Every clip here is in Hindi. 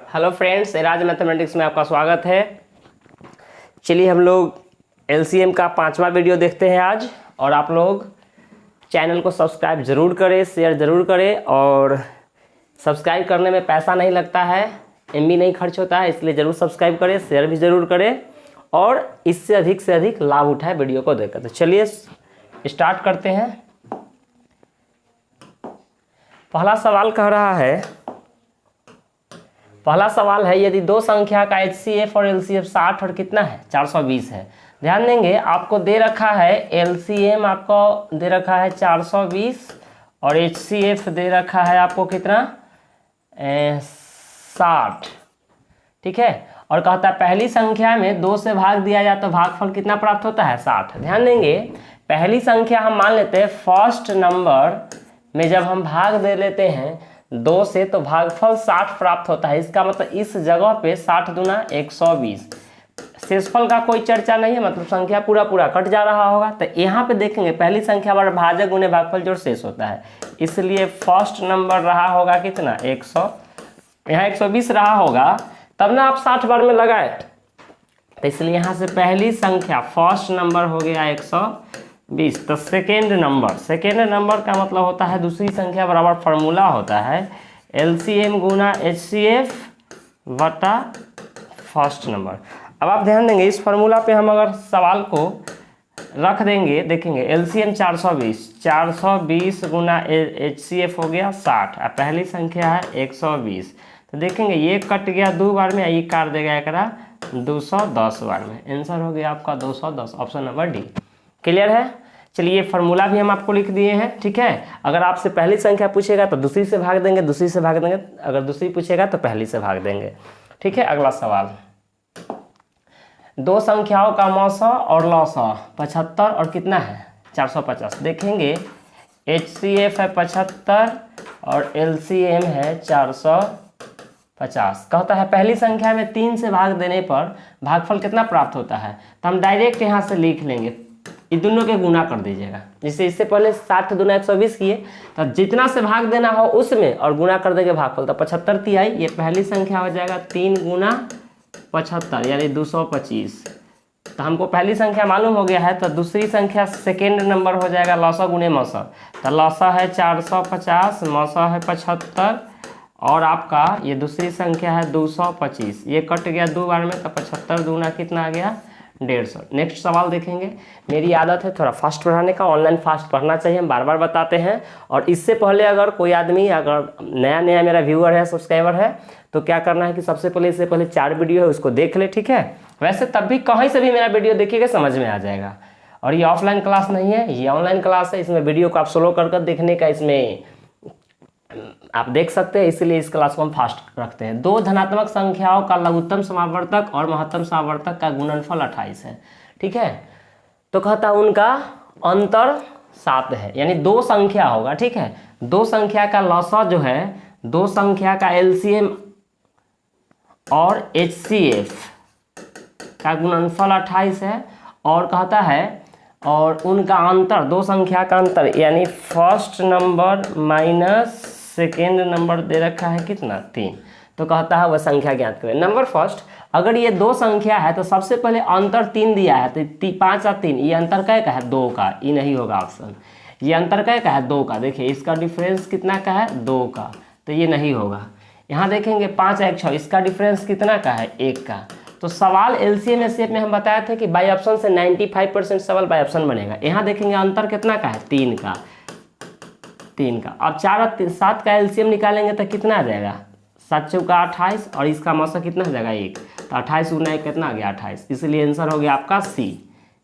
हेलो फ्रेंड्स, एराज मैथमेटिक्स में आपका स्वागत है। चलिए हम लोग एलसीएम का 5वां वीडियो देखते हैं आज। और आप लोग चैनल को सब्सक्राइब ज़रूर करें, शेयर ज़रूर करें। और सब्सक्राइब करने में पैसा नहीं लगता है, एमबी नहीं खर्च होता है, इसलिए ज़रूर सब्सक्राइब करें, शेयर भी ज़रूर करें और इससे अधिक लाभ उठाए वीडियो को देखकर। तो चलिए स्टार्ट करते हैं। पहला सवाल है यदि दो संख्या का HCF और LCF 60 और कितना है 420 है। ध्यान देंगे, आपको दे रखा है LCM आपको दे रखा है 420 और HCF दे रखा है आपको कितना 60। ठीक है, और कहता है पहली संख्या में 2 से भाग दिया जाए तो भागफल कितना प्राप्त होता है 60। ध्यान देंगे, पहली संख्या हम मान लेते हैं फर्स्ट नंबर में जब हम भाग दे लेते हैं 2 से तो भागफल 60 प्राप्त होता है। इसका मतलब इस जगह पे 60 दूना 120। शेषफल का कोई चर्चा नहीं है, मतलब संख्या पूरा कट जा रहा होगा। तो यहाँ पे देखेंगे पहली संख्या बार भाजक गुने भागफल जोड़ शेष होता है, इसलिए फर्स्ट नंबर रहा होगा कितना 100, यहाँ 120 रहा होगा, तब ना आप 60 बार में लगाए। तो इसलिए यहाँ से पहली संख्या फर्स्ट नंबर हो गया 120। तो सेकेंड नंबर का मतलब होता है दूसरी संख्या बराबर फार्मूला होता है LCM गुना HCF बटा फर्स्ट नंबर। अब आप ध्यान देंगे इस फार्मूला पे हम अगर सवाल को रख देंगे, देखेंगे LCM 420 गुना HCF हो गया 60 और पहली संख्या है 120। तो देखेंगे ये कट गया 2 बार में, ये काट देगा एकरा 210 बार में। आंसर हो गया आपका 210, ऑप्शन नंबर डी। क्लियर है। चलिए फार्मूला भी हम आपको लिख दिए हैं। ठीक है, अगर आपसे पहली संख्या पूछेगा तो दूसरी से भाग देंगे, अगर दूसरी पूछेगा तो पहली से भाग देंगे। ठीक है, अगला सवाल, दो संख्याओं का मौसा और लौसा 75 और कितना है 450। देखेंगे HCF है 75 और LCM है 450। कहता है पहली संख्या में 3 से भाग देने पर भागफल कितना प्राप्त होता है। तो हम डायरेक्ट यहाँ से लिख लेंगे, ये दोनों के गुना कर दीजिएगा। जैसे इससे पहले 60 दूना 120 किए, तो जितना से भाग देना हो उसमें और गुना कर देंगे भागफल। तो 75 तिहाई, ये पहली संख्या हो जाएगा 3 गुना 75 यानी 225। तो हमको पहली संख्या मालूम हो गया है, तो दूसरी संख्या सेकेंड नंबर हो जाएगा लौसा गुने मौसा। तो लौसा है 450, मौसा है 75 और आपका ये दूसरी संख्या है 225। ये कट गया 2 बार में, तो 75 दूना कितना आ गया 150। नेक्स्ट सवाल देखेंगे। मेरी आदत है थोड़ा फास्ट पढ़ाने का, ऑनलाइन फास्ट पढ़ना चाहिए, हम बार बार बताते हैं। और इससे पहले अगर कोई आदमी अगर नया मेरा व्यूअर है, सब्सक्राइबर है, तो क्या करना है कि सबसे पहले इससे पहले 4 वीडियो है उसको देख ले। ठीक है, वैसे तब भी कहीं से भी मेरा वीडियो देखिएगा समझ में आ जाएगा। और ये ऑफलाइन क्लास नहीं है, ये ऑनलाइन क्लास है। इसमें वीडियो को आप स्लो कर देखने का इसमें आप देख सकते हैं, इसीलिए इस क्लास को हम फास्ट रखते हैं। दो धनात्मक संख्याओं का लघुत्तम समावर्तक और महत्तम समावर्तक का गुणनफल 28 है। ठीक है, तो कहता उनका अंतर 7 है, यानी 2 संख्या होगा। ठीक है, 2 संख्या का लौसा जो है, 2 संख्या का LCM और HCF का गुणनफल 28 है। और कहता है और उनका अंतर 2 संख्या का अंतर यानी first number minus second number दे रखा है कितना 3। तो कहता है वह संख्या ज्ञात करें। नंबर फर्स्ट, अगर ये 2 संख्या है तो सबसे पहले अंतर 3 दिया है, तो 5 और 3, ये अंतर कै का है 2 का, ये नहीं होगा ऑप्शन। ये अंतर कै का है 2 का, देखिए इसका डिफरेंस कितना का है 2 का, तो ये नहीं होगा। यहाँ देखेंगे 5 और 6, इसका डिफरेंस कितना का है 1 का। तो सवाल LCM HCF में हम बताए थे कि बाई ऑप्शन से 95% सवाल बाई ऑप्शन बनेगा। यहाँ देखेंगे अंतर कितना का है 3 का। अब 4 और 7 का LCM निकालेंगे तो कितना आ जाएगा 7 चौका 28 और इसका मौसा कितना हो जाएगा 1। तो 28 गुना 1 कितना आ गया 28, इसलिए आंसर हो गया आपका C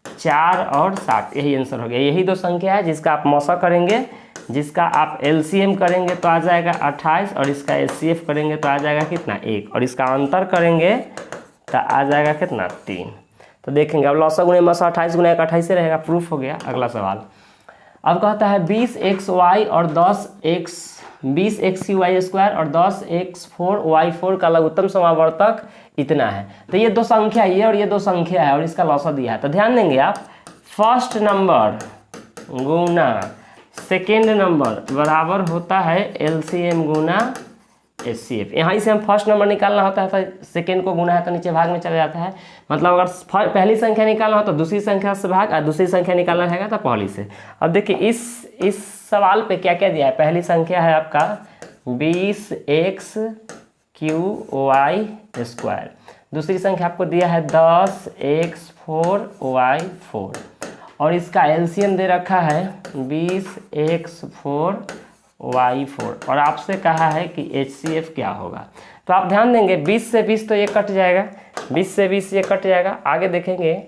4 और 7, यही आंसर हो गया। यही 2 संख्या है जिसका आप मौसा करेंगे, जिसका आप LCM करेंगे तो आ जाएगा 28 और इसका HCF करेंगे तो आ जाएगा कितना 1 और इसका अंतर करेंगे तो आ जाएगा कितना 3। तो देखेंगे अब लौसा गुने मौसा 28 गुना 1 28 से रहेगा, प्रूफ हो गया। अगला सवाल, अब कहता है 20xy और 20xy स्क्वायर और 10x4y4 का लघुत्तम समावर्तक इतना है। तो ये 2 संख्या ये और ये 2 संख्या है और इसका लौसा दिया है। तो ध्यान देंगे आप, फर्स्ट नंबर गुना सेकेंड नंबर बराबर होता है LCM गुना HCF। यहाँ से हम फर्स्ट नंबर निकालना होता है तो सेकेंड को गुना है तो नीचे भाग में चला जाता है। मतलब अगर पहली संख्या निकालना हो तो दूसरी संख्या से भाग, और दूसरी संख्या निकालना रहेगा तो पहली से। अब देखिए इस सवाल पे क्या क्या दिया है। पहली संख्या है आपका 20x3y²। दूसरी संख्या आपको दिया है 10x4y4, और इसका एलसीएम दे रखा है 20x4y4, और आपसे कहा है कि HCF क्या होगा। तो आप ध्यान देंगे 20 से 20 तो ये कट जाएगा, 20 से 20 ये कट जाएगा। आगे देखेंगे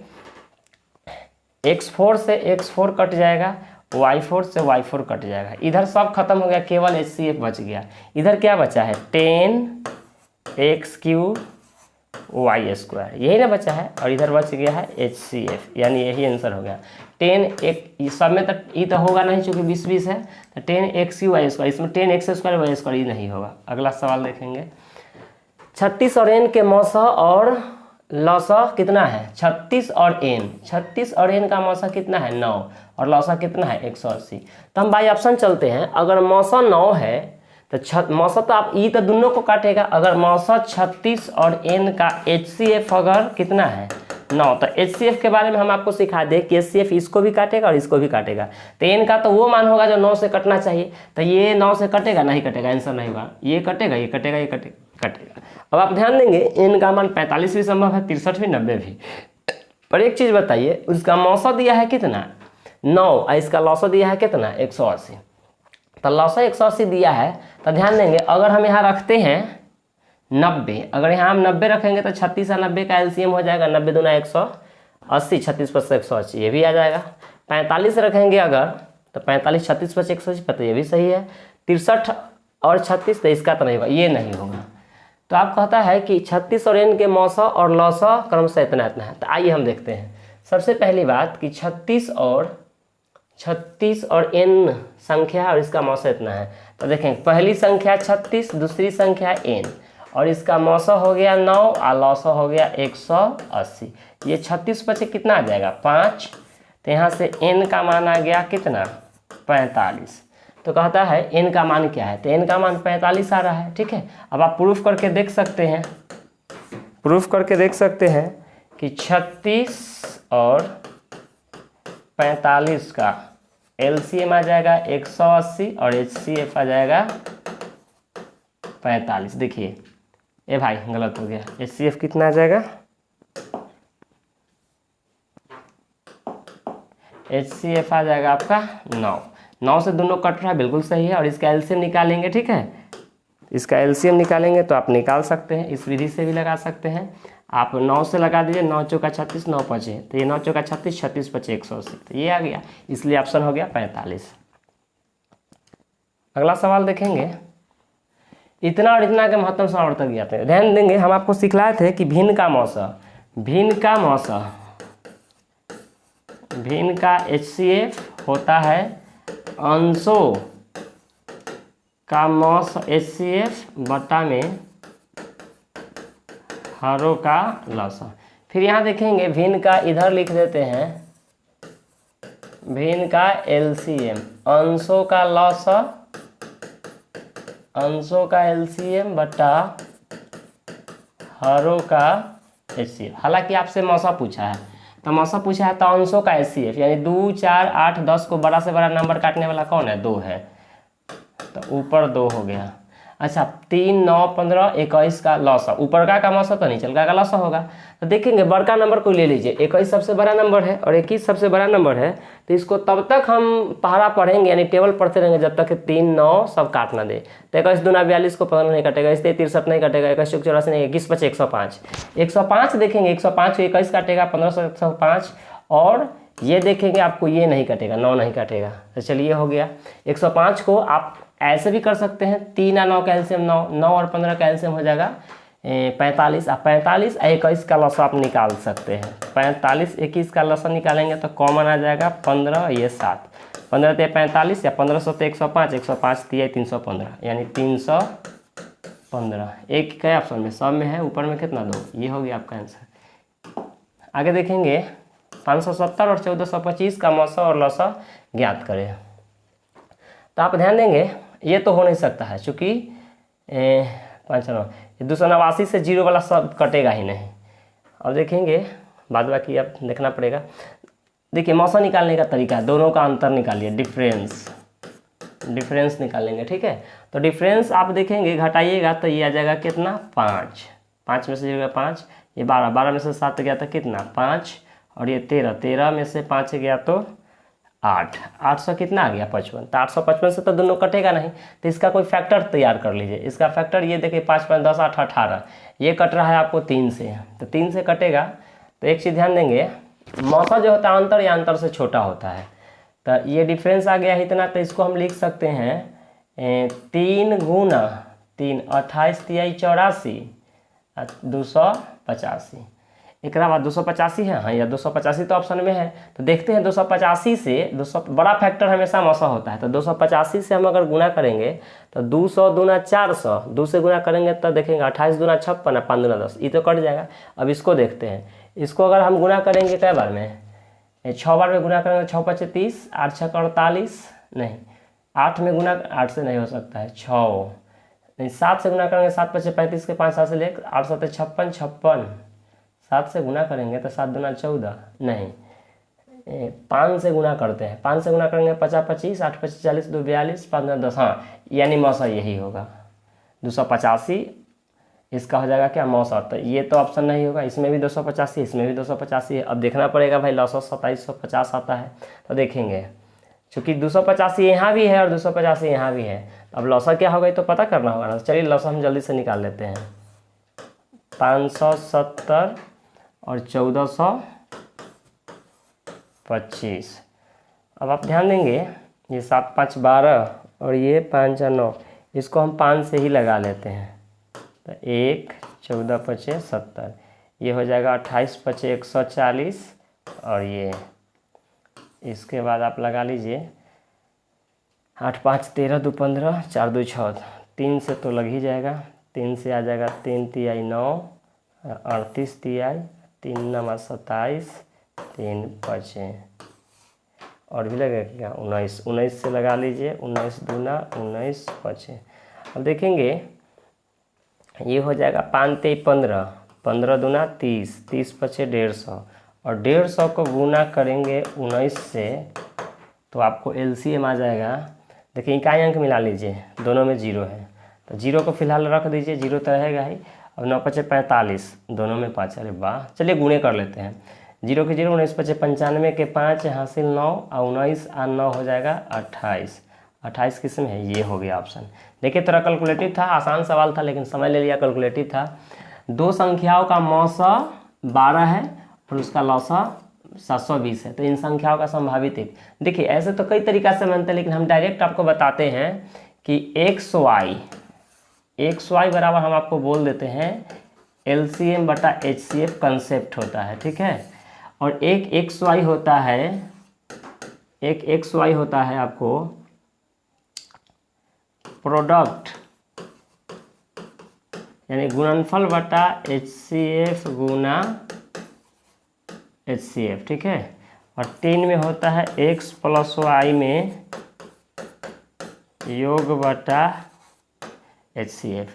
x4 से x4 कट जाएगा, y4 से y4 कट जाएगा। इधर सब खत्म हो गया, केवल HCF बच गया। इधर क्या बचा है 10x3y², यही ना बचा है, और इधर बच गया है HCF, यानी यही आंसर हो गया। 10 एक सब में तक ये तो होगा नहीं, चूँकि 20-20 है तो 10x3y², इसमें 10x² y² नहीं होगा। अगला सवाल देखेंगे 36 और n के मौसा और लौसा कितना है। 36 और n का मौसा कितना है 9, और लौसा कितना है 180। तो हम बाई ऑप्शन चलते हैं। अगर मौसा 9 है तो मौसा तो आप ई तो दोनों को काटेगा। अगर मौसा 36 और n का HCF अगर कितना है 9, तो HCF के बारे में हम आपको सिखा दें कि HCF इसको भी काटेगा और इसको भी काटेगा। तो n का तो वो मान होगा जो 9 से कटना चाहिए, तो ये 9 से कटेगा, नहीं कटेगा, आंसर नहीं होगा। ये कटेगा, ये कटेगा, ये कटेगा। अब आप ध्यान देंगे n का मान 45 भी संभव है, 63 भी, 90 भी। पर एक चीज़ बताइए, उसका मौसा दिया है कितना 9, और इसका लौसा दिया है कितना 180। तो लौसा 180 दिया है, तो ध्यान देंगे अगर हम यहाँ रखते हैं 90, अगर यहाँ हम 90 रखेंगे तो 36 और 90 का एलसीएम हो जाएगा 90 दूना 180, 36 पर से 180, ये भी आ जाएगा। 45 रखेंगे अगर तो 45, 36 पर से 180, पता ये भी सही है। 63 और 36 तो इसका तो नहीं होगा, ये नहीं होगा। तो आप कहता है कि 36 और n के मौसा और लौसा क्रमशः इतना इतना है। तो आइए हम देखते हैं। सबसे पहली बात कि 36 और n संख्या और इसका मौसा इतना है। तो देखें पहली संख्या 36, दूसरी संख्या n, और इसका मौसा हो गया 9 और लौसा हो गया 180। ये 36 पर से कितना आ जाएगा 5, तो यहाँ से n का मान आ गया कितना 45। तो कहता है n का मान क्या है, तो n का मान 45 आ रहा है। ठीक है, अब आप प्रूफ करके देख सकते हैं, कि 36 और 45 का एलसीएम आ जाएगा 180 और HCF आ जाएगा 45। देखिए ए भाई गलत हो गया, HCF कितना आ जाएगा, HCF आ जाएगा आपका 9 से दोनों कट रहा है, बिल्कुल सही है। और इसका एलसीएम निकालेंगे, ठीक है, इसका एलसीएम निकालेंगे तो आप निकाल सकते हैं, इस विधि से भी लगा सकते हैं। आप 9 से लगा दीजिए, 9 चौका 36, 9 पचे, तो ये 9 चौका 36, 36 पचे 180, तो ये आ गया, इसलिए ऑप्शन हो गया 45। अगला सवाल देखेंगे, इतना और इतना के महत्तम समावर्तक ज्ञात है। ध्यान देंगे हम आपको सिखलाए थे कि भिन्न का HCF होता है अंशों का मौसा HCF बटा में हरों का लौसा। फिर यहाँ देखेंगे भिन्न का इधर लिख देते हैं, भिन्न का LCM अंशों का LCM बटा हरों का HCF। हालांकि आपसे मौसा पूछा है, तो मौसा पूछा है तो अंशों का HCF, यानी 2, 4, 8, 10 को बड़ा से बड़ा नंबर काटने वाला कौन है 2 है, तो ऊपर 2 हो गया। अच्छा 3, 9, 15, 21 का लौसा, ऊपर का मौसा तो नीचे का लौसा होगा। तो देखेंगे बड़का नंबर को ले लीजिए, 21 सबसे बड़ा नंबर है और 21 सबसे बड़ा नंबर है, तो इसको तब तक हम पहाड़ा पढ़ेंगे, यानी टेबल पढ़ते रहेंगे जब तक 3, 9 सब काट ना दे। तो 21 दूना 42 को 15 नहीं कटेगा, इसलिए 63 नहीं कटेगा, 21 चौक 84 नहीं, 21 पचे 105। 105 देखेंगे, 105 को 21 काटेगा, 15 से 105, और ये देखेंगे आपको ये नहीं कटेगा, 9 नहीं कटेगा। तो चलिए हो गया। 105 को आप ऐसे भी कर सकते हैं, 3 और 9 का एलसीएम 9 और 15 का एलसीएम हो जाएगा 45। आप 45 और 21 का लौसा आप निकाल सकते हैं। 45 21 का लौसा निकालेंगे तो कॉमन आ जाएगा 15, ये 7, 15 ते 45 या 1500 ते 105, 105 दिए 315, यानी 315। एक क्या ऑप्शन में सब में है, ऊपर में कितना 2, ये हो गया आपका आंसर। आगे देखेंगे 570 और 1425 का मौसा और लौसा ज्ञात करें। तो आप ध्यान देंगे ये तो हो नहीं सकता है, चूँकि 5 9, ये 289 से 0 वाला सब कटेगा ही नहीं। अब देखेंगे बाद बाकी अब देखना पड़ेगा। देखिए मौसा निकालने का तरीका, दोनों का अंतर निकालिए, डिफरेंस निकालेंगे, ठीक है। तो डिफरेंस आप देखेंगे घटाइएगा तो ये आ जाएगा कितना 5, 5 में से 0 गया 5, ये 12, 12 में से 7 गया तो कितना 5, और ये 13, 13 में से 5 गया तो 8, 800 कितना आ गया 55। तो 855 से तो दोनों कटेगा नहीं, तो इसका कोई फैक्टर तैयार कर लीजिए। इसका फैक्टर ये देखिए 5 5 10 8 18, ये कट रहा है आपको 3 से, तो 3 से कटेगा। तो एक चीज़ ध्यान देंगे, मौसा जो होता है अंतर या अंतर से छोटा होता है। तो ये डिफरेंस आ गया इतना, तो इसको हम लिख सकते हैं 3 गुना 3, 28 तिहाई 84, 285। एक बाद 285 है, हाँ या 285 तो ऑप्शन में है। तो देखते हैं 285 से 200 बड़ा फैक्टर हमेशा मौसा होता है, तो 285 से हम अगर गुना करेंगे तो 200 दूना 400, 2 से गुना करेंगे तो देखेंगे 28 दूना 56, 5 दूना 10, ये तो कट जाएगा। अब इसको देखते हैं, इसको अगर हम गुना करेंगे कै बार में, 6 बार में गुना करेंगे, 6 5 30, 8 6 48, नहीं 8 में गुना 8 से नहीं हो सकता है, 6 नहीं, 7 से गुना करेंगे, 7 5 35 के 5 7 से लेकर 8 7 56, 56, 7 से गुना करेंगे तो 7 दूना 14, नहीं 5 से गुना करते हैं, 5 से गुना करेंगे 50 25, 8 25 40, 2 42, 5 दूना 10, हाँ यानी मौसा यही होगा 285, इसका हो जाएगा क्या मौसा। तो ये तो ऑप्शन नहीं होगा, इसमें भी 285, इसमें भी 285 है। अब देखना पड़ेगा भाई लौसा 2750 आता है, तो देखेंगे चूँकि 285 यहाँ भी है और 285 यहाँ भी है, अब लौसा क्या होगा ये तो पता करना होगा ना। चलिए लौसा हम जल्दी से निकाल लेते हैं, 570 और 1425। अब आप ध्यान देंगे ये 7 5 12 और ये 5 9, इसको हम 5 से ही लगा लेते हैं, तो 1 14 5 70, ये हो जाएगा 28 5 140, और ये इसके बाद आप लगा लीजिए 8 5 13 2 15, 4 2 6, 3 से तो लग ही जाएगा, 3 से आ जाएगा 3 तिहाई 9, 38 तिहाई 3 9 27, 3 5 और भी लगेगा 19, 19 से लगा लीजिए, 19 दूना 19 5। अब देखेंगे ये हो जाएगा 5 3 15, 15 दूना 30, 30 5 150, और 150 को गुना करेंगे 19 से तो आपको LCM आ जाएगा। देखिए इकाई अंक मिला लीजिए, दोनों में 0 है तो 0 को फिलहाल रख दीजिए, 0 तो रहेगा ही। अब 9 5 45, दोनों में 5, अरे वाह, चलिए गुणे कर लेते हैं, 0 के 0, 19 5 95 के 5 हासिल 9, और 19 और 9 हो जाएगा 28, 28 किस में है, ये हो गया ऑप्शन। देखिए थोड़ा कैलकुलेटिव था, आसान सवाल था लेकिन समय ले लिया, कैलकुलेटिव था। दो संख्याओं का मौसा 12 है और उसका लौसा 720 है, तो इन संख्याओं का संभावित एक। देखिए ऐसे तो कई तरीका से बनते हैं, लेकिन हम डायरेक्ट आपको बताते हैं कि XY बराबर हम आपको बोल देते हैं LCM बटा HCF कंसेप्ट होता है, ठीक है। और एक XY होता है आपको प्रोडक्ट, यानी गुणनफल बटा HCF गुना HCF, ठीक है। और 3 में होता है X प्लस Y में योग बटा HCF।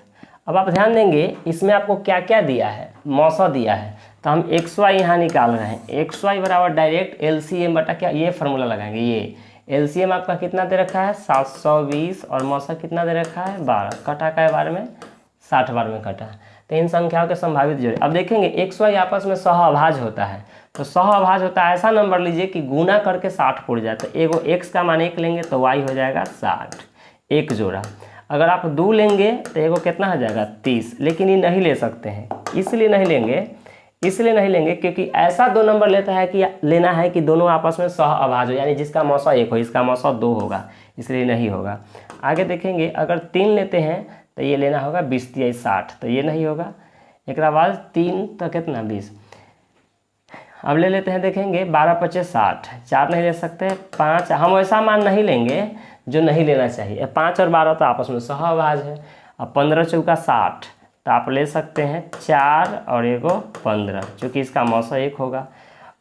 अब आप ध्यान देंगे इसमें आपको क्या क्या दिया है, मौसा दिया है, तो हम XY यहाँ निकाल रहे हैं। XY बराबर डायरेक्ट LCM बटा क्या, ये फार्मूला लगाएंगे। ये LCM आपका कितना दे रखा है 720, और मौसा कितना दे रखा है 12, कटा का बार में 60 बार में कटा। तो इन संख्याओं के संभावित जोड़े। अब देखेंगे XY आपस में सहअभाज्य होता है, तो सहअभाज्य होता है ऐसा नंबर लीजिए कि गुना करके 60 पुर जाए, तो एगो X का मान 1 लेंगे तो Y हो जाएगा 60, एक जोड़ा। अगर आप 2 लेंगे तो एगो कितना हो जाएगा 30, लेकिन ये नहीं ले सकते हैं, इसलिए नहीं लेंगे क्योंकि ऐसा 2 नंबर लेना है कि दोनों आपस में सहअभाज्य हो, यानी जिसका मौसा 1 हो, इसका मौसा 2 होगा, इसलिए नहीं होगा। आगे देखेंगे अगर 3 लेते हैं तो ये लेना होगा 20 तिहाई 60, तो ये नहीं होगा। एक बाद 3 तो कितना 20। अब ले लेते हैं, देखेंगे 12 5 60, 4 नहीं ले सकते, 5 हम वैसा मान नहीं लेंगे जो नहीं लेना चाहिए। 5 और 12 तो आपस में सहअभाज्य है। अब 15 चौका 60, तो आप ले सकते हैं 4 और एगो 15, चूँकि इसका मौसा 1 होगा।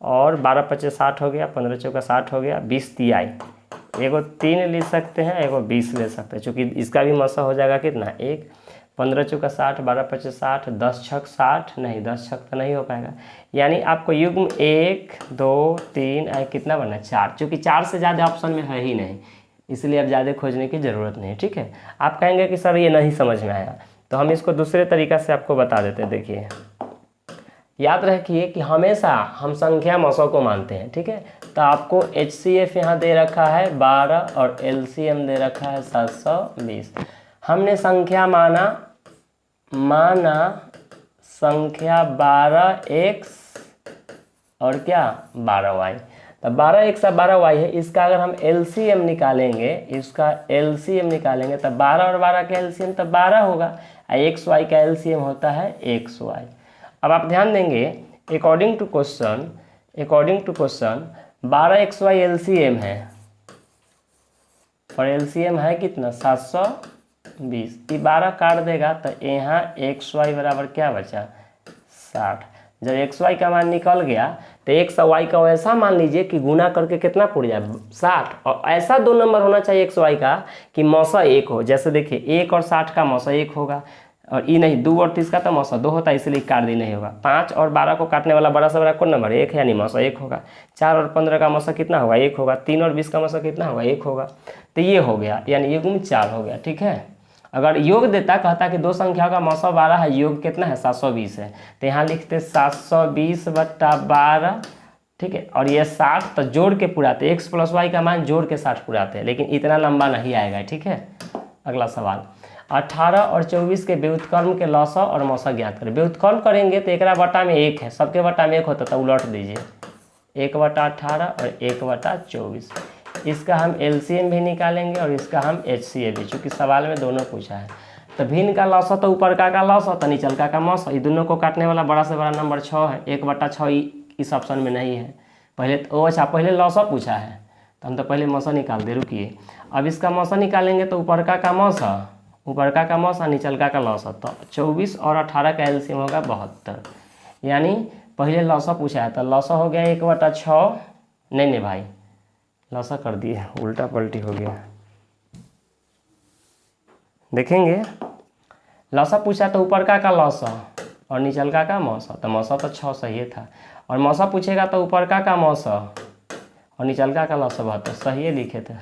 और 12 5 60 हो गया, 15 चौका 60 हो गया, 20 तिहाई, एगो 3 ले सकते हैं, एगो 20 ले सकते हैं, चूँकि इसका भी मौसा हो जाएगा कितना 1। 15 चौका 60, 12 पच्चीस 60, 10 छक 60, नहीं 10 छक तो नहीं हो पाएगा। यानी आपको युग्म 1 2 3 कितना बनना है 4, चूँकि 4 से ज़्यादा ऑप्शन में है ही नहीं, इसलिए अब ज़्यादा खोजने की ज़रूरत नहीं। ठीक है, आप कहेंगे कि सर ये नहीं समझ में आया, तो हम इसको दूसरे तरीक़ा से आपको बता देते हैं। देखिए, याद रखिए कि हमेशा हम संख्या मौसों को मानते हैं। ठीक है, तो आपको HCF यहाँ दे रखा है 12 और LCM दे रखा है 720। हमने संख्या माना संख्या 12x और क्या 12y, तो 12x और 12y है। इसका अगर हम LCM निकालेंगे, तो 12 और 12 का LCM तो 12 होगा, XY का LCM होता है XY। अब आप ध्यान देंगे, according to question 12XY LCM है और LCM है कितना 720। ये 12 काट देगा तो यहाँ XY बराबर क्या बचा 60। जब XY का मान निकल गया तो X और Y का वैसा मान लीजिए कि गुना करके कितना पूछ जाए 60, और ऐसा 2 नंबर होना चाहिए XY का कि मौसा 1 हो। जैसे देखिए 1 और 60 का मौसा 1 होगा, और ये नहीं 2 और 30 का तो मौसा 2 होता है, इसलिए काट दी नहीं होगा। 5 और 12 को काटने वाला बड़ा से बड़ा कौन नंबर 1 है, यानी मौसा 1 होगा। 4 और 15 का मौसा कितना होगा 1 होगा। 3 और 20 का मौसा कितना होगा 1 होगा। तो ये हो गया, यानी युग्म 4 हो गया। ठीक है, अगर योग देता, कहता कि 2 संख्याओं का मौसा 12 है, योग कितना है 720 है, तो यहाँ लिखते 720/12। ठीक है, और ये 60 तो जोड़ के पुराते, x + y का मान जोड़ के 60 पुराते हैं, लेकिन इतना लंबा नहीं आएगा। ठीक है, अगला सवाल 18 और 24 के व्युत्क्रम के लसा और मौसा ज्ञात करें। व्युत्क्रम करेंगे तो एक बटा में 1 है, सबके बटा में 1 होता तो उलट दीजिए, 1/18 और 1/24। इसका हम LCM भी निकालेंगे और इसका हम HCF भी, चूँकि सवाल में दोनों पूछा है। तो भिन्न का लौसा तो ऊपर का लौसा तो नीचल का मौसा, ये दोनों को काटने वाला बड़ा से बड़ा नंबर 6 है। 1/6 इस ऑप्शन में नहीं है। पहले तो अच्छा, पहले लौसा पूछा है तो हम तो पहले मौसा निकाल दे। रुकिए, अब इसका मौसा निकालेंगे तो ऊपर का मौसा नीचल का लौसा, तो 24 और 18 का LCM होगा 72। यानी पहले लौसा पूछा है तो लौसा हो गया 1/6, नहीं भाई लौसा कर दिए, उल्टा पलटी हो गया। देखेंगे, लौसा पूछा तो ऊपर का लौसा और नीचल का मौसा, तो मौसा तो 6 सही था, और मौसा पूछेगा तो ऊपर का मौसा और नीचल का लौसा 72 सही लिखे थे।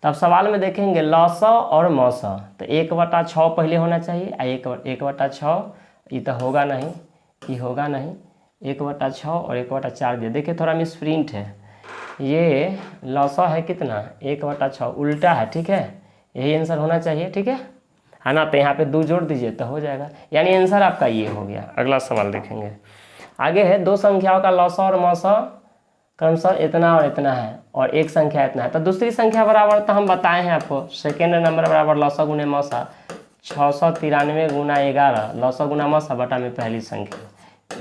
तब सवाल में देखेंगे लौसा और मौसा, तो 1/6 पहले होना चाहिए। 1/6 ये तो होगा नहीं, ये होगा नहीं। 1/6 और 1/4 दिए। देखिए थोड़ा मिसप्रिंट है, ये लौसा है कितना 1/6 उल्टा है। ठीक है, यही आंसर होना चाहिए। ठीक है ना, तो यहाँ पे 2 जोड़ दीजिए तो हो जाएगा, यानी आंसर आपका ये हो गया। अगला सवाल देखेंगे, आगे है 2 संख्याओं का लौसा और मौसा क्रमशः इतना और इतना है, और एक संख्या इतना है। तो दूसरी संख्या बराबर तो हम बताए हैं आपको, सेकेंड नंबर बराबर लौसा गुने मौसा 693 गुना 11, लौसा गुना मौसा बटा में पहली संख्या।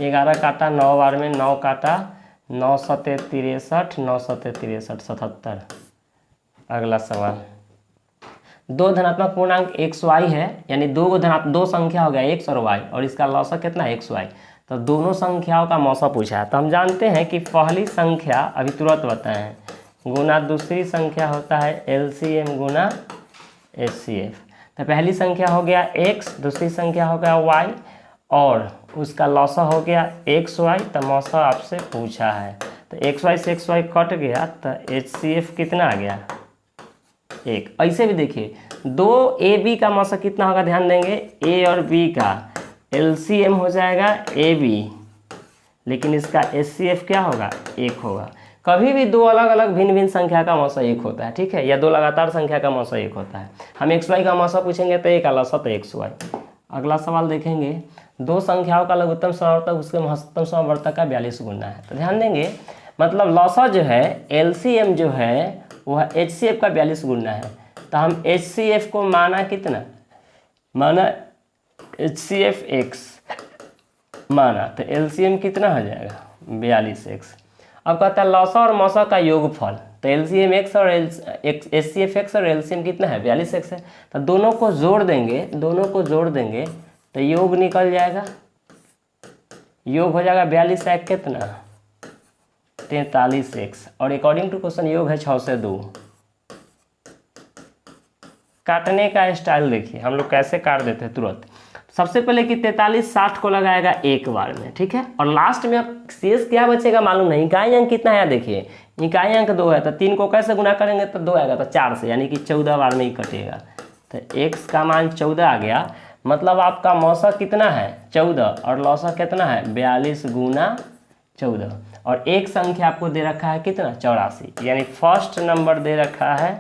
11 काटा 9 बार में, 9 काटा 9 सते 63, 9 सते 63 77। अगला सवाल, 2 धनात्मक पूर्णांक XY है, यानी 2 संख्या हो गया X और Y, और इसका लौसा कितना है XY। तो दोनों संख्याओं का मौसा पूछा है, तो हम जानते हैं कि पहली संख्या अभी तुरंत बताएं गुना दूसरी संख्या होता है LCM गुना HCF। तो पहली संख्या हो गया X, दूसरी संख्या हो गया Y, और उसका लौसा हो गया XY। तो मौसा आपसे पूछा है, तो XY से XY कट गया तो HCF कितना आ गया 1। ऐसे भी देखिए 2AB का मौसा कितना होगा, ध्यान देंगे A और B का LCM हो जाएगा AB, लेकिन इसका HCF क्या होगा 1 होगा। कभी भी 2 अलग अलग भिन्न भिन्न संख्या का मौसा 1 होता है। ठीक है, या 2 लगातार संख्या का मौसा 1 होता है। हम XY का मौसा पूछेंगे तो 1 का लौसा तो XY। अगला सवाल देखेंगे, 2 संख्याओं का लघुत्तम समावर्तक उसके महत्तम समावर्तक का 42 गुना है। तो ध्यान देंगे, मतलब लौसा जो है LCM जो है वह HCF का 42 गुना है। तो हम HCF को माना कितना, माना HCF X माना, तो LCM कितना हो जाएगा 42x। अब कहता है लौसा और मौसा का योगफल, तो LCM X और HCF X और LCM कितना है 42x है। तो दोनों को जोड़ देंगे तो योग निकल जाएगा, योग हो जाएगा 42 एक कितना 43x, और अकॉर्डिंग टू क्वेश्चन योग है 6 से 2। काटने का स्टाइल देखिए हम लोग कैसे काट देते हैं तुरंत। सबसे पहले कि 43 60 को लगाएगा एक बार में, ठीक है, और लास्ट में अब शेष क्या बचेगा मालूम नहीं। इकाई अंक कितना है देखिए, इकाई अंक 2 है, तो 3 को कैसे गुना करेंगे तो 2 आएगा, तो 4 से, यानी कि 14 बार में ही कटेगा। तो x का मान 14 आ गया, मतलब आपका मौसा कितना है 14 और लौसा कितना है 42 गुना 14, और एक संख्या आपको दे रखा है कितना 84, यानी फर्स्ट नंबर दे रखा है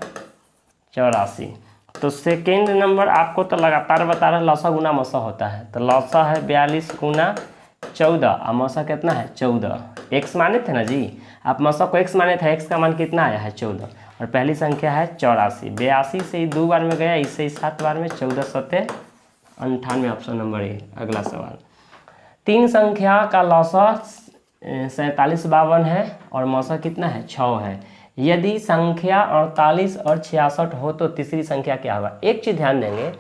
84। तो सेकेंड नंबर आपको तो लगातार बता रहा है लौसा गुना मौसा होता है, तो लौसा है 42 गुना 14 और मौसा कितना है 14। x माने थे ना जी, आप मौसा को x माने थे, x का मान कितना आया है 14, और पहली संख्या है 84। 82 से ही 2 बार में गया, इससे ही 7 बार में, 14 सत्ते 98, ऑप्शन नंबर ए। अगला सवाल, 3 संख्या का लौसा 47 52 है और मौसा कितना है 6 है। यदि संख्या 48 और 66 हो तो तीसरी संख्या क्या होगा। एक चीज़ ध्यान देंगे,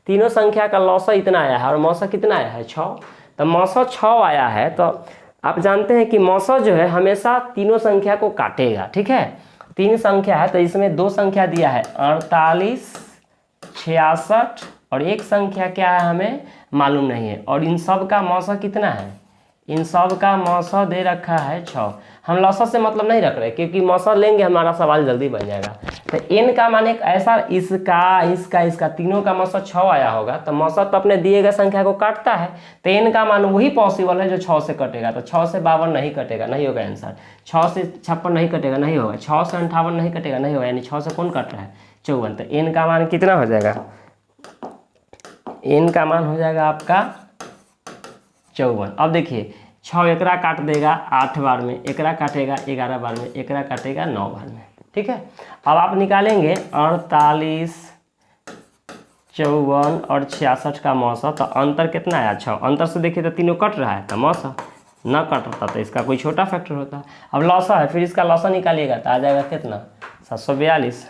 तीनों संख्या का लौसा इतना आया है और मौसा कितना आया है 6, तो मौसा 6 आया है, तो आप जानते हैं कि मौसा जो है हमेशा तीनों संख्या को काटेगा, ठीक है। 3 संख्या है तो इसमें 2 संख्या दिया है 48 66, और एक संख्या क्या है हमें मालूम नहीं है, और इन सब का मौसा कितना है, इन सब का मौसा दे रखा है 6। हम लौसा से मतलब नहीं रख रहे क्योंकि मौसा लेंगे हमारा सवाल जल्दी बन जाएगा। तो n का मान एक ऐसा, इसका तीनों का मौसा 6 आया होगा, तो मौसा तो अपने दिए गए संख्या को काटता है, तो n का मान वही पॉसिबल है जो 6 से कटेगा। तो 6 से 52 नहीं कटेगा, नहीं होगा आंसर। 6 से 56 नहीं कटेगा, नहीं होगा। 6 से 58 नहीं कटेगा, नहीं होगा, यानी 6 से कौन कट रहा है 54। तो n का मान कितना हो जाएगा, n का मान हो जाएगा आपका 54। अब देखिए 6 एकरा काट देगा 8 बार में, एकरा काटेगा 11 बार में, एकरा काटेगा 9 बार में, ठीक है। अब आप निकालेंगे 48 54 और 66 का मौसा, तो अंतर कितना आया 6। अंतर से देखिए तो तीनों कट रहा है, तो मौसा न कट रहा तो इसका कोई छोटा फैक्टर होता है। अब लौसा है, फिर इसका लौसा निकालिएगा तो आ जाएगा कितना 742।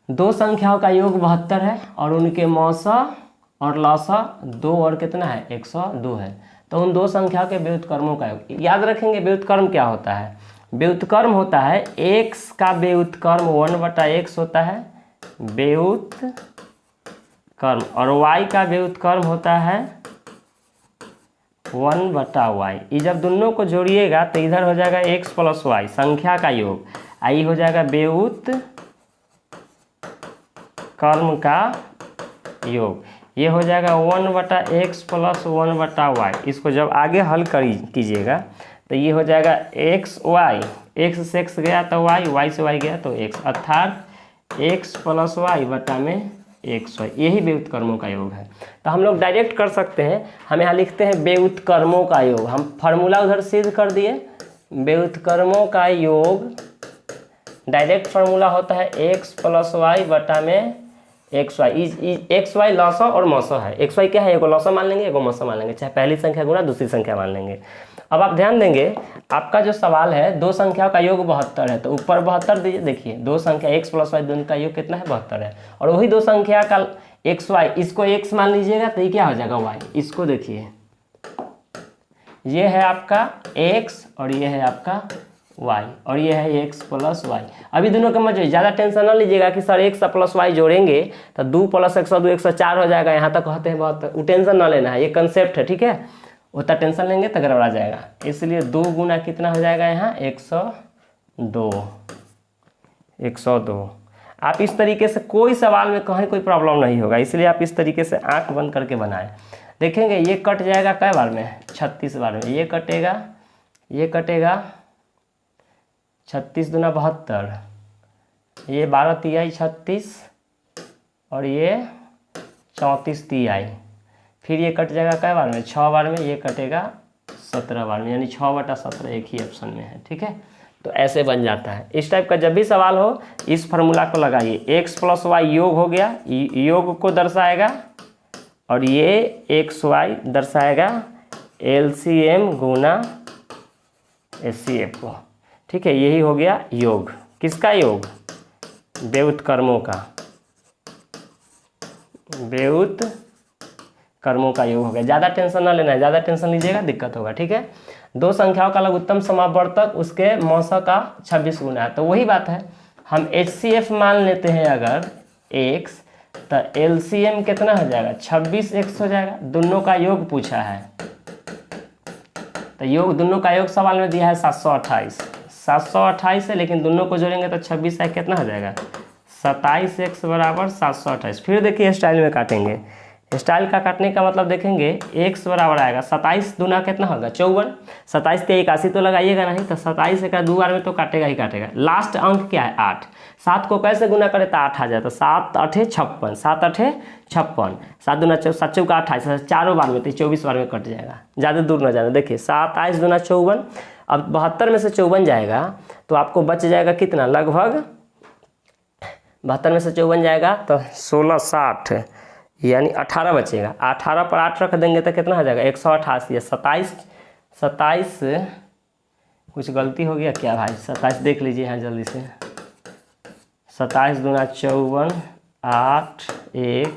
2 संख्याओं का योग 72 है और उनके मौसा और लौसा 2 और कितना है 102 है, तो उन 2 संख्याओं के व्युत्क्रमों का योग याद रखेंगे। व्युत्क्रम क्या होता है, व्युत्क्रम होता है x का व्युत्क्रम 1/x होता है व्युत्क्रम, और y का व्युत्क्रम होता है 1/y। ये जब दोनों को जोड़िएगा तो इधर हो जाएगा x + y संख्या का योग, आई हो जाएगा व्युत्क्रम का योग, ये हो जाएगा 1/x + 1/y। इसको जब आगे हल कीजिएगा तो ये हो जाएगा xy, x से x गया तो y, y से y गया तो x, अर्थात x + y बटा में xy, यही व्युत्क्रमों का योग है। तो हम लोग डायरेक्ट कर सकते हैं, हम यहाँ लिखते हैं व्युत्क्रमों का योग, हम फार्मूला उधर सिद्ध कर दिए। व्युत्क्रमों का योग डायरेक्ट फार्मूला होता है x + y बटा में xy लौसा और मौसा है। xy क्या है, एगो लौसा मान लेंगे, एगो मौसा मान लेंगे, चाहे पहली संख्या गुना दूसरी संख्या मान लेंगे। अब आप ध्यान देंगे, आपका जो सवाल है 2 संख्याओं का योग 72 है, तो ऊपर 72 दीजिए। देखिए 2 संख्या x + y दोनों का योग कितना है 72 है, और वही 2 संख्या का xy, इसको x मान लीजिएगा तो ये क्या हो जाएगा y। इसको देखिए, ये है आपका x और ये है आपका y, और ये है x + y। अभी दोनों का मजे, ज़्यादा टेंशन ना लीजिएगा कि सर x + y जोड़ेंगे तो 2 + 102 104 हो जाएगा, यहाँ तक कहते हैं बहुत, वो टेंशन ना लेना है, ये कंसेप्ट है, ठीक है। उतना टेंशन लेंगे तो गड़बड़ा जाएगा, इसलिए 2 गुना कितना हो जाएगा यहाँ 102। आप इस तरीके से कोई सवाल में कहीं कोई प्रॉब्लम नहीं होगा, इसलिए आप इस तरीके से आँख बंद करके बनाएं। देखेंगे ये कट जाएगा कै बार में 36 बार में, ये कटेगा 36 दूना 72, ये 12 तिहाई 36 और ये 34 तिहाई, फिर ये कट जाएगा कै बार में 6 बार में, ये कटेगा 17 बार में, यानी 6/17 एक ही ऑप्शन में है, ठीक है। तो ऐसे बन जाता है। इस टाइप का जब भी सवाल हो इस फार्मूला को लगाइए, x + y योग हो गया, योग को दर्शाएगा, और ये xy दर्शाएगा LCM गुना HCF को, ठीक है। यही हो गया योग, किसका योग, व्युत्क्रमों का, व्युत्क्रमों का योग हो गया। ज़्यादा टेंशन ना लेना है, ज़्यादा टेंशन लीजिएगा दिक्कत होगा, ठीक है। 2 संख्याओं का लघुत्तम समावर्तक उसके मौसा का 26 गुना है, तो वही बात है, हम HCF मान लेते हैं अगर एक्स, तो एलसीएम कितना हो जाएगा 26x हो जाएगा। दोनों का योग पूछा है, तो योग दोनों का योग सवाल में दिया है 728। 728 है, लेकिन दोनों को जोड़ेंगे तो 26 है, कितना हो जाएगा 27x बराबर 728। फिर देखिए स्टाइल में काटेंगे। स्टाइल का काटने का मतलब देखेंगे x बराबर आएगा 27 दूना कितना होगा 54। 27 के 81 तो लगाइएगा नहीं, तो 27 का 2 बार में तो काटेगा ही काटेगा। लास्ट अंक क्या है 8। 7 को कैसे गुना करें तो 8 आ जाए, तो 7 8 56, 7 8 56, 7 दूना 7 चौका 28, चारों बार में तो 24 बार में कट जाएगा। ज़्यादा दूर ना जाना। देखिए 27 दूना 54, अब 72 में से 54 जाएगा तो आपको बच जाएगा कितना, लगभग 72 में से 54 जाएगा तो 16 60, यानी 18 बचेगा। 18 पर 8 रख देंगे तो कितना हो जाएगा 188। 27 कुछ गलती हो गया क्या भाई, 27 देख लीजिए यहाँ जल्दी से। 27 दूना 54, 8 1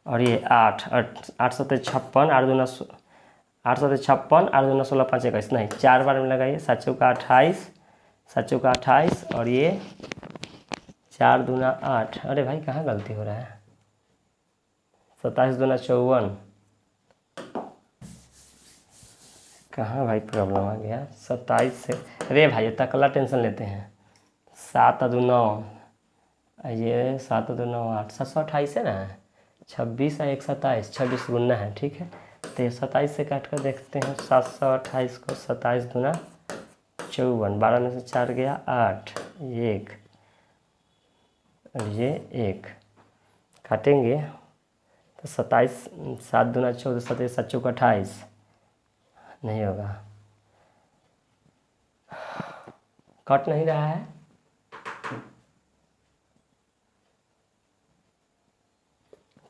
और ये 8 8 7 56, 8 दूना 8 7 56, 8 दूना 16 5 21, नहीं 4 बार में लगाइए। 7 चौका 28, 7 चौका 28 और ये 4 दूना 8। अरे भाई कहाँ गलती हो रहा है, 27 दूना 54, कहाँ भाई प्रॉब्लम आ गया। 27 से, अरे भाई तकला टेंशन लेते हैं। 7 दो 9, ये 7 दो 9 8, 728 है ना, 26 है 127, 26 गुना है, ठीक है। तो 27 से काट कर देखते हैं 728 को। 27 दूना 54, 12 में से 4 गया 8, 1 और ये 1 काटेंगे तो 27, 7 दूना 14, 7 7 चौका 28, नहीं होगा, कट नहीं रहा है।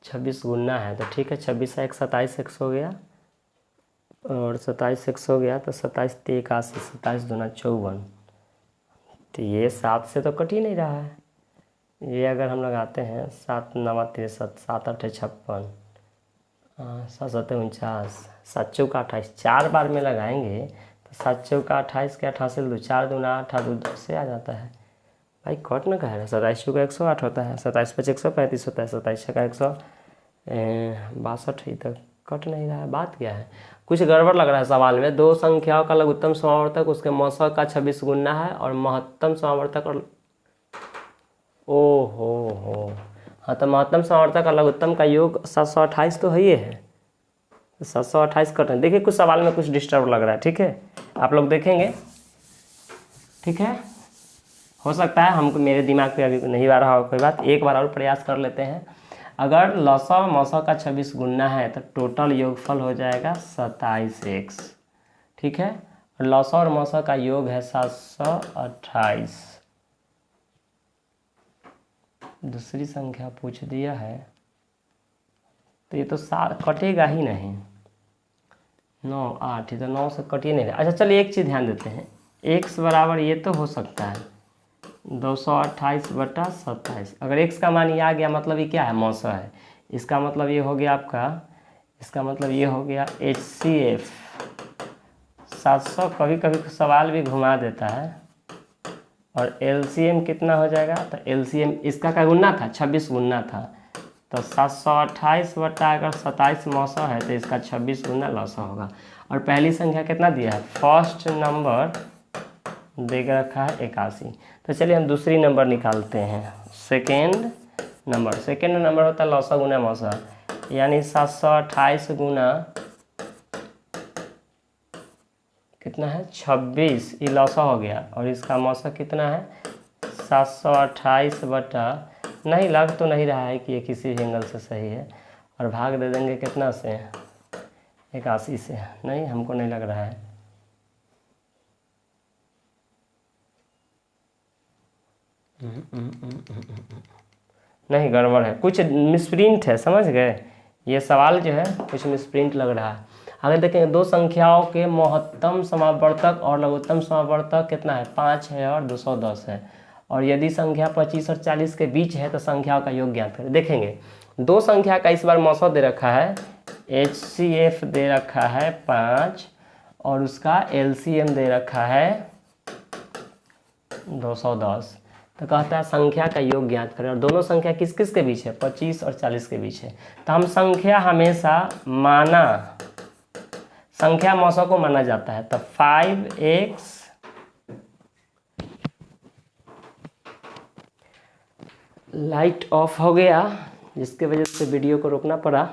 छब्बीस गुना है तो ठीक है, 26 1 27 x हो गया और 27 x हो गया, तो 27 3 81, 27 दूना 54, तो ये 7 से तो कट ही नहीं रहा है। ये अगर हम लगाते हैं 7 9 63, 7 8 56, 7 7 49, 7 चौका 28, 4 बार में लगाएंगे तो 7 चौका 28 के 28 2, 4 दूना 8 8 2 से आ जाता है भाई, कट न कहे। 27 चौका 108 होता है, 27 5 135 होता है, 27 छक्का 162, ही तक कट नहीं रहा है। बात क्या है, कुछ गड़बड़ लग रहा है सवाल में। दो संख्याओं का लघुत्तम समावर्तक उसके मौसा का 26 गुना है और महत्तम समावर्तक और हो हाँ, तो महत्तम समावर्तक और लघुत्तम का योग 728 तो है ही है, 728 कट है। देखिए कुछ सवाल में कुछ डिस्टर्ब लग रहा है, ठीक है, आप लोग देखेंगे, ठीक है। हो सकता है हमको, मेरे दिमाग पे अभी नहीं आ रहा हो, कोई बात, एक बार और प्रयास कर लेते हैं। अगर लसा और मौसा का 26 गुना है तो टोटल योगफल हो जाएगा 27x, ठीक है। और लसा और मौसा का योग है 728। दूसरी संख्या पूछ दिया है तो ये तो 7 कटेगा ही नहीं, 9 8, ये तो 9 से कट ही नहीं रहा। अच्छा चलिए एक चीज़ ध्यान देते हैं, x बराबर ये तो हो सकता है 228/27। अगर x का मान ये आ गया मतलब ये क्या है, मौसा है। इसका मतलब ये हो गया आपका, इसका मतलब ये हो गया HCF 700। कभी कभी सवाल भी घुमा देता है। और LCM कितना हो जाएगा, तो LCM इसका क्या गुना था, 26 गुना था, तो 728/27 मौसा है तो इसका 26 गुना लौसा होगा। और पहली संख्या कितना दिया है, फर्स्ट नंबर देकर रखा है 81। तो चलिए हम दूसरी नंबर निकालते हैं, सेकेंड नंबर होता है लौसा गुना मौसा, यानी 728 गुना कितना है 26, ये लौसा हो गया। और इसका मौसा कितना है 728 बटा, नहीं लग तो नहीं रहा है कि ये किसी एंगल से सही है, और भाग दे देंगे कितना से 81 से, नहीं हमको नहीं लग रहा है। नहीं गड़बड़ है, कुछ मिसप्रिंट है, समझ गए। ये सवाल जो है कुछ मिसप्रिंट लग रहा है। आगे देखेंगे, दो संख्याओं के महत्तम समावर्तक और लघुत्तम समावर्तक कितना है, 5 है और 210 है। और यदि संख्या 25 और 40 के बीच है तो संख्याओं का योग ज्ञात करें। देखेंगे दो संख्या का इस बार मौसा दे रखा है, HCF दे रखा है 5 और उसका LCM दे रखा है 210। तो कहता है संख्या का योग ज्ञात करें, और दोनों संख्या किस किस के बीच है, 25 और 40 के बीच है। तो हम संख्या हमेशा संख्या मौसों को माना जाता है। तो 5x लाइट ऑफ हो गया, जिसके वजह से वीडियो को रोकना पड़ा।